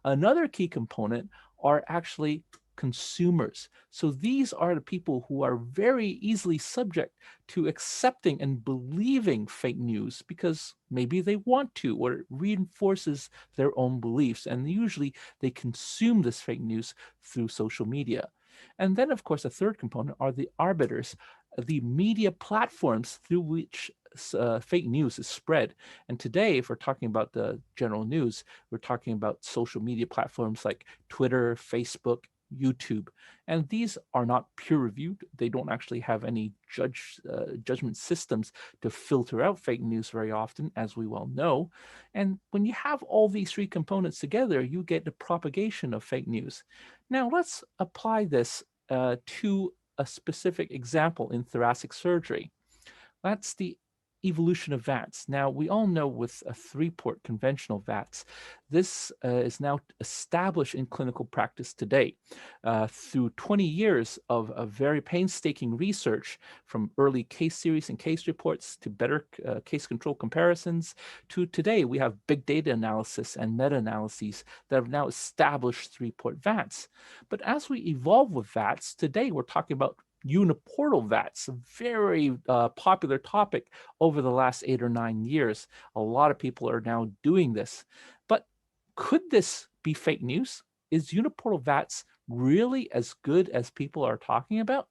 Another key component are actually consumers. So these are the people who are very easily subject to accepting and believing fake news because maybe they want to, or it reinforces their own beliefs. And usually they consume this fake news through social media. And then, of course, a third component are the arbiters, the media platforms through which fake news is spread. And today, if we're talking about the general news, we're talking about social media platforms like Twitter, Facebook, YouTube. And these are not peer-reviewed. They don't actually have any judgment systems to filter out fake news very often, as we well know. And when you have all these three components together, you get the propagation of fake news. Now, let's apply this to a specific example in thoracic surgery. That's the evolution of VATS. Now, we all know with a 3-port conventional VATS, this is now established in clinical practice today through 20 years of very painstaking research, from early case series and case reports to better case control comparisons to today. We have big data analysis and meta-analyses that have now established 3-port VATS. But as we evolve with VATS, today we're talking about uniportal VATs, a very popular topic over the last 8 or 9 years. A lot of people are now doing this. But could this be fake news? Is uniportal VATs really as good as people are talking about?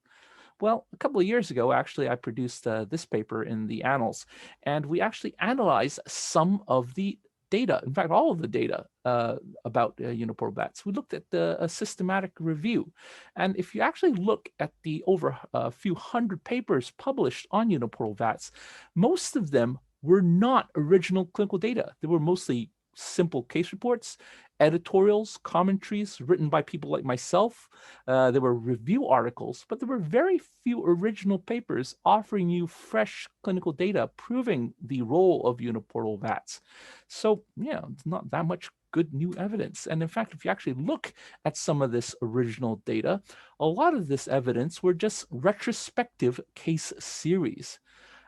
Well, a couple of years ago, actually, I produced this paper in the Annals, and we actually analyzed some of the data, in fact, all of the data about uniportal VATs. We looked at a systematic review. And if you actually look at the over a few hundred papers published on uniportal VATs, most of them were not original clinical data. They were mostly simple case reports, editorials, commentaries written by people like myself. There were review articles, but there were very few original papers offering you fresh clinical data proving the role of uniportal VATs. So, yeah, it's not that much good new evidence. And in fact, if you actually look at some of this original data, a lot of this evidence were just retrospective case series.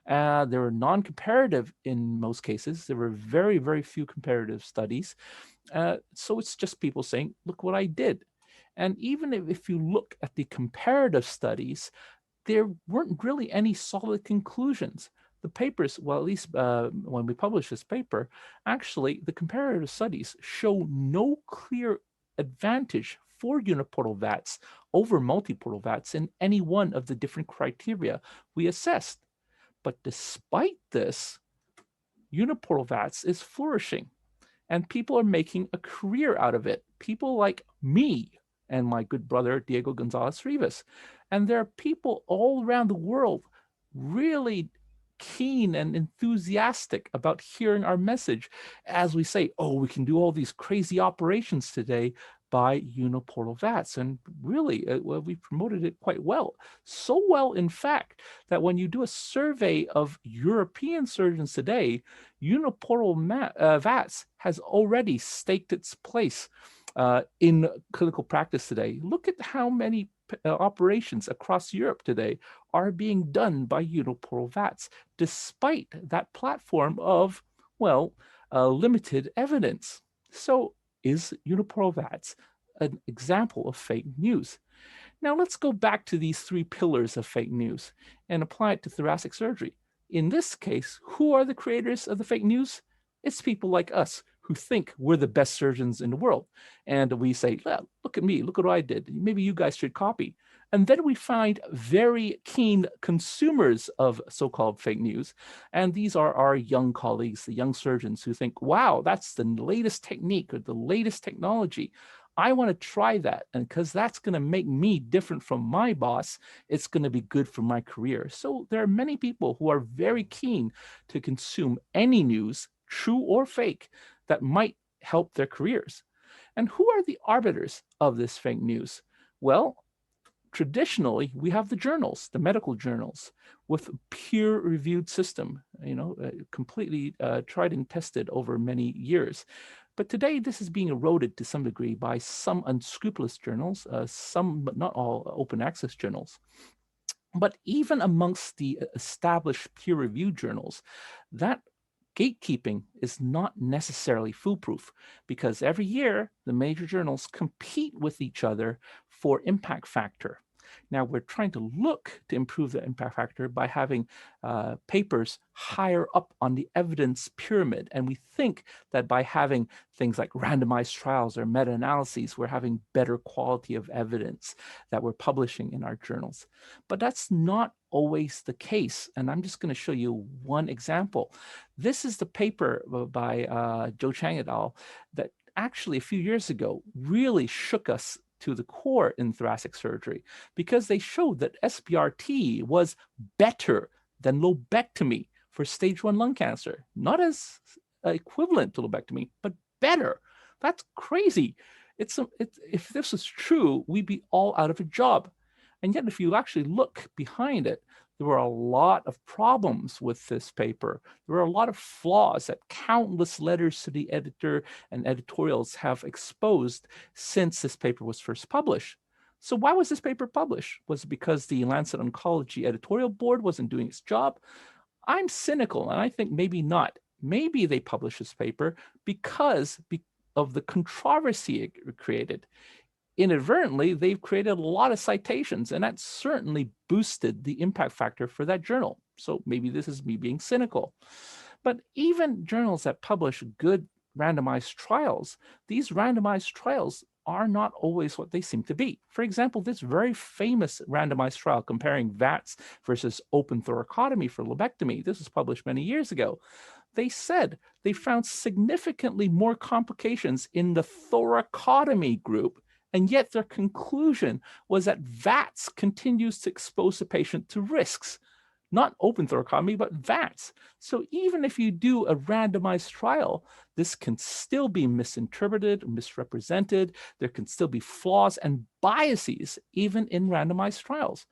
They were non-comparative in most cases. There were very, very few comparative studies. So it's just people saying, look what I did. And even if you look at the comparative studies, there weren't really any solid conclusions. The papers, well, at least when we published this paper, actually the comparative studies show no clear advantage for uniportal VATs over multiportal VATs in any one of the different criteria we assessed. But despite this, uniportal VATs is flourishing and people are making a career out of it. People like me and my good brother, Diego Gonzalez Rivas. And there are people all around the world really keen and enthusiastic about hearing our message as we say, oh, we can do all these crazy operations today by uniportal VATs. And really, well, we promoted it quite well. So well, in fact, that when you do a survey of European surgeons today, uniportal VATs has already staked its place in clinical practice today. Look at how many operations across Europe today are being done by uniportal VATs, despite that platform of, well, limited evidence. So is uniportal VATs an example of fake news? Now let's go back to these 3 pillars of fake news and apply it to thoracic surgery. In this case, who are the creators of the fake news? It's people like us who think we're the best surgeons in the world. And we say, well, look at me, look what I did. Maybe you guys should copy. And then we find very keen consumers of so-called fake news. And these are our young colleagues, the young surgeons who think, wow, that's the latest technique or the latest technology. I want to try that. And because that's going to make me different from my boss, it's going to be good for my career. So there are many people who are very keen to consume any news, true or fake, that might help their careers. And who are the arbiters of this fake news? Well, traditionally, we have the journals, the medical journals, with a peer-reviewed system, completely tried and tested over many years. But today, this is being eroded to some degree by some unscrupulous journals, some, but not all, open access journals. But even amongst the established peer-reviewed journals, that gatekeeping is not necessarily foolproof, because every year the major journals compete with each other for impact factor. Now we're trying to look to improve the impact factor by having papers higher up on the evidence pyramid. And we think that by having things like randomized trials or meta-analyses, we're having better quality of evidence that we're publishing in our journals. But that's not always the case. And I'm just going to show you one example. This is the paper by Joe Chang et al. That actually a few years ago really shook us to the core in thoracic surgery, because they showed that SBRT was better than lobectomy for stage 1 lung cancer. Not as equivalent to lobectomy, but better. That's crazy. If this was true, we'd be all out of a job. And yet, if you actually look behind it, there were a lot of problems with this paper. There were a lot of flaws that countless letters to the editor and editorials have exposed since this paper was first published. So why was this paper published? Was it because the Lancet Oncology editorial board wasn't doing its job? I'm cynical, and I think maybe not. Maybe they published this paper because of the controversy it created. inadvertently, they've created a lot of citations, and that certainly boosted the impact factor for that journal. So maybe this is me being cynical. But even journals that publish good randomized trials, these randomized trials are not always what they seem to be. For example, this very famous randomized trial comparing VATS versus open thoracotomy for lobectomy, this was published many years ago. They said they found significantly more complications in the thoracotomy group, and yet their conclusion was that VATS continues to expose the patient to risks. Not open thoracotomy, but VATS. So even if you do a randomized trial, this can still be misinterpreted, misrepresented. There can still be flaws and biases, even in randomized trials.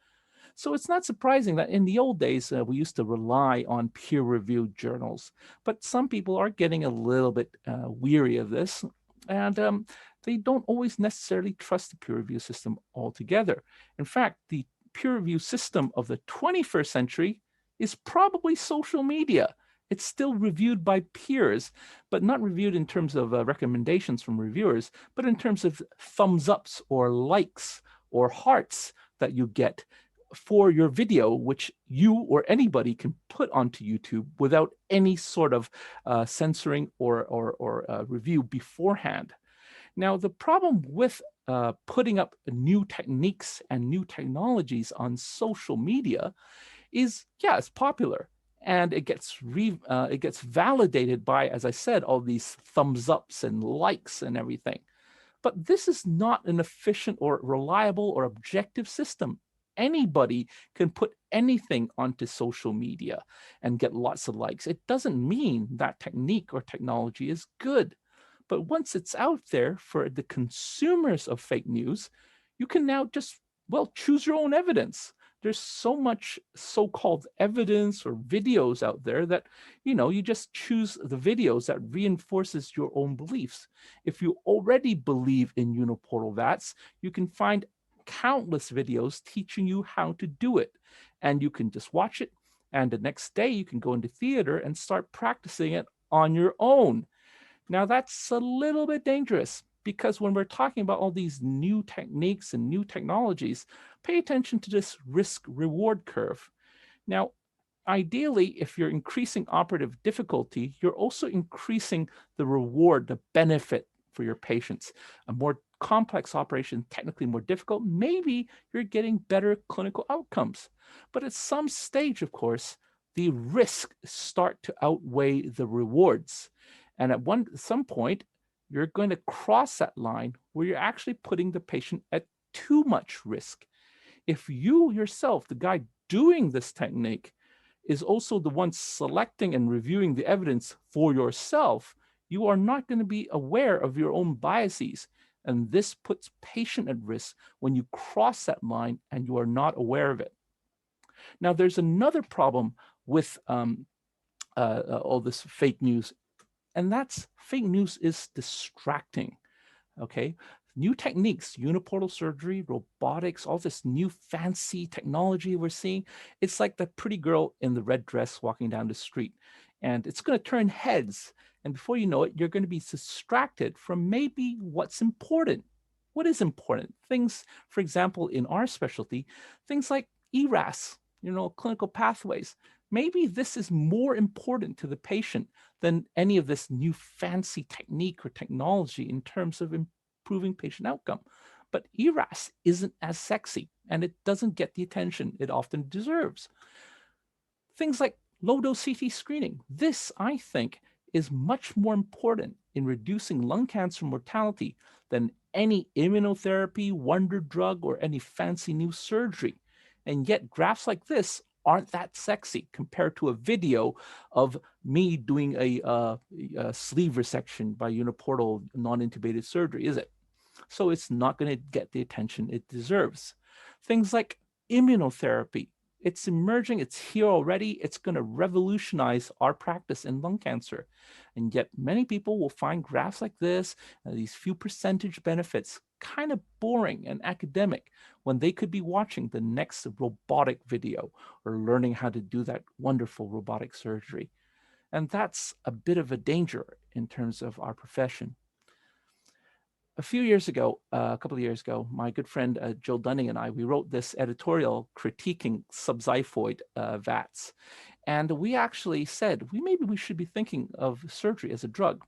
So it's not surprising that in the old days, we used to rely on peer-reviewed journals, but some people are getting a little bit weary of this, and they don't always necessarily trust the peer review system altogether. In fact, the peer review system of the 21st century is probably social media. It's still reviewed by peers, but not reviewed in terms of recommendations from reviewers, but in terms of thumbs ups or likes or hearts that you get for your video, which you or anybody can put onto YouTube without any sort of censoring or review beforehand. Now, the problem with putting up new techniques and new technologies on social media is, yeah, it's popular. And it gets validated by, as I said, all these thumbs ups and likes and everything. But this is not an efficient or reliable or objective system. Anybody can put anything onto social media and get lots of likes. It doesn't mean that technique or technology is good. But once it's out there for the consumers of fake news, you can now just, well, choose your own evidence. There's so much so-called evidence or videos out there that, you just choose the videos that reinforces your own beliefs. If you already believe in uniportal VATS, you can find countless videos teaching you how to do it. And you can just watch it. And the next day you can go into theater and start practicing it on your own. Now that's a little bit dangerous, because when we're talking about all these new techniques and new technologies, pay attention to this risk-reward curve. Now, ideally, if you're increasing operative difficulty, you're also increasing the reward, the benefit for your patients. A more complex operation, technically more difficult, maybe you're getting better clinical outcomes. But at some stage, of course, the risks start to outweigh the rewards. And at some point, you're going to cross that line where you're actually putting the patient at too much risk. If you yourself, the guy doing this technique, is also the one selecting and reviewing the evidence for yourself, you are not going to be aware of your own biases. And this puts patient at risk when you cross that line and you are not aware of it. Now, there's another problem with all this fake news, and that's fake news is distracting, okay? New techniques, uniportal surgery, robotics, all this new fancy technology we're seeing, it's like the pretty girl in the red dress walking down the street, and it's going to turn heads. And before you know it, you're going to be distracted from maybe what's important. What is important? Things, for example, in our specialty, things like ERAS, clinical pathways. Maybe this is more important to the patient than any of this new fancy technique or technology in terms of improving patient outcome. But ERAS isn't as sexy, and it doesn't get the attention it often deserves. Things like low-dose CT screening. This, I think, is much more important in reducing lung cancer mortality than any immunotherapy, wonder drug, or any fancy new surgery. And yet graphs like this aren't that sexy compared to a video of me doing a sleeve resection by uniportal non-intubated surgery, is it? So it's not going to get the attention it deserves. Things like immunotherapy. It's emerging, it's here already, it's going to revolutionize our practice in lung cancer. And yet many people will find graphs like this, these few percentage benefits, kind of boring and academic when they could be watching the next robotic video or learning how to do that wonderful robotic surgery. And that's a bit of a danger in terms of our profession. a few years ago, a couple of years ago, my good friend Jill Dunning and I, we wrote this editorial critiquing subxiphoid VATS. And we actually said, maybe we should be thinking of surgery as a drug.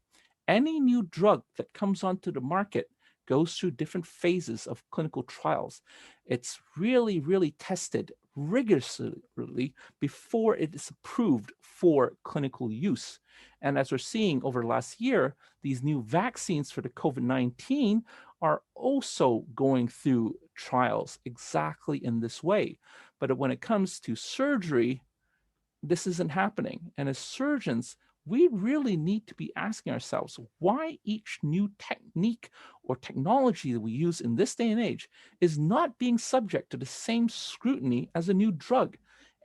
Any new drug that comes onto the market goes through different phases of clinical trials. It's really, really tested rigorously before it is approved for clinical use. And as we're seeing over the last year, these new vaccines for the COVID-19 are also going through trials exactly in this way. But when it comes to surgery, this isn't happening. And as surgeons, we really need to be asking ourselves why each new technique or technology that we use in this day and age is not being subject to the same scrutiny as a new drug.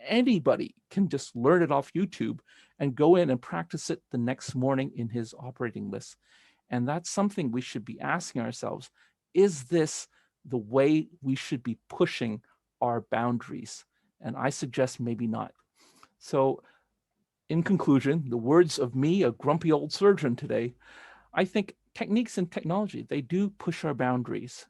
Anybody can just learn it off YouTube and go in and practice it the next morning in his operating list. And that's something we should be asking ourselves. Is this the way we should be pushing our boundaries? And I suggest maybe not. So in conclusion, the words of me, a grumpy old surgeon today, I think techniques and technology, they do push our boundaries.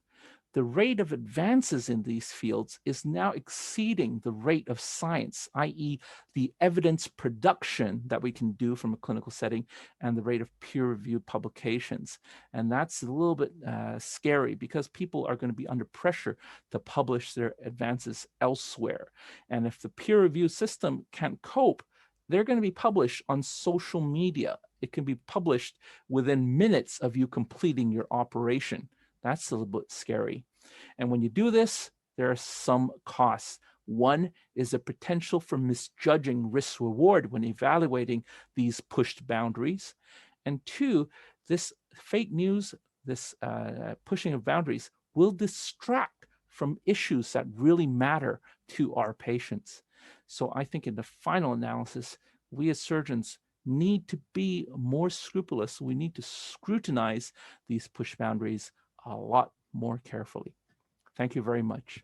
The rate of advances in these fields is now exceeding the rate of science, i.e. the evidence production that we can do from a clinical setting and the rate of peer-reviewed publications. And that's a little bit scary because people are going to be under pressure to publish their advances elsewhere. And if the peer-review system can't cope, they're going to be published on social media. It can be published within minutes of you completing your operation. That's a little bit scary. And when you do this, there are some costs. One is the potential for misjudging risk reward when evaluating these pushed boundaries. And two, this fake news, this pushing of boundaries will distract from issues that really matter to our patients. So I think in the final analysis, we as surgeons need to be more scrupulous. We need to scrutinize these push boundaries a lot more carefully. Thank you very much.